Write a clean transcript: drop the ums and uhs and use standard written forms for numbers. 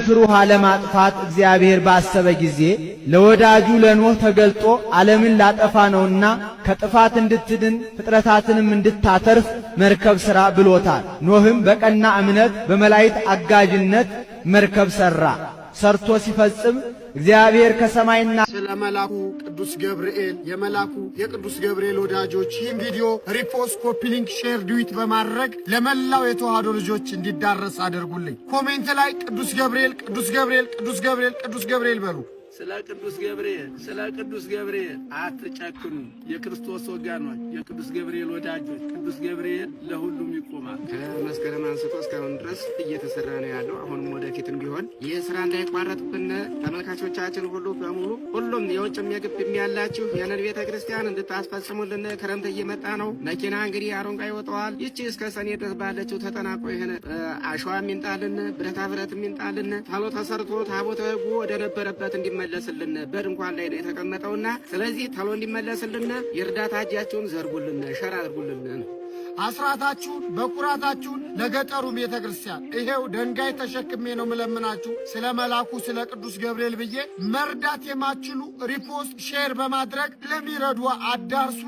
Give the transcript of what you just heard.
ፍሩሃ ለማጥፋት እግዚአብሔር ባሰበ ጊዜ ለወዳጁ ለኖህ ተገልጦ ዓለምን ላጠፋ ነውና ከጥፋት እንድትድን ፍጥረታትንም እንድታተርፍ መርከብ ሥራ ብሎታል። ኖህም በቀና እምነት በመላእክት አጋዥነት መርከብ ሠራ። ሰርቶ ሲፈጽም እግዚአብሔር ከሰማይና ስለ መላኩ ቅዱስ ገብርኤል የቅዱስ ገብርኤል ወዳጆች ይህን ቪዲዮ ሪፖስት፣ ኮፒ ሊንክ፣ ሼር፣ ዱዊት በማድረግ ለመላው የተዋህዶ ልጆች እንዲዳረስ አድርጉልኝ። ኮሜንት ላይ ቅዱስ ገብርኤል በሉ። ስለ ቅዱስ ገብርኤል አትጨክኑ። የክርስቶስ ወጋኖች፣ የቅዱስ ገብርኤል ወዳጆች፣ ቅዱስ ገብርኤል ለሁሉም ይቆማል። ከመስከረም አንስቶ እስካሁን ድረስ እየተሰራ ነው ያለው። አሁንም ወደፊትም ቢሆን ይህ ስራ እንዳይቋረጥብን ተመልካቾቻችን ሁሉ በሙሉ ሁሉም የውጭም የግብም ያላችሁ ያንን ቤተ ክርስቲያን እንድታስፈጽሙልን። ክረምት እየመጣ ነው። መኪና እንግዲህ አሮንቃ ይወጣዋል። ይቺ እስከ ሰኔ ድረስ ባለችው ተጠናቆ ይሄን አሸዋ የሚንጣልን ብረታ ብረት የሚንጣልን ታሎ ተሰርቶ ታቦተ ሕጉ ወደ ነበረበት እንዲመለስልን በድንኳን ላይ ነው የተቀመጠውና ስለዚህ ታሎ እንዲመለስልን የእርዳታ እጃችሁን ዘርጉልን፣ ሸር አድርጉልን። አስራታችሁን በኩራታችሁን ለገጠሩ ቤተ ክርስቲያን ይሄው ደንጋይ ተሸክሜ ነው መለምናችሁ። ስለ መላኩ ስለ ቅዱስ ገብርኤል ብዬ መርዳት የማትችሉ ሪፖስት ሼር በማድረግ ለሚረዱ አዳርሱ።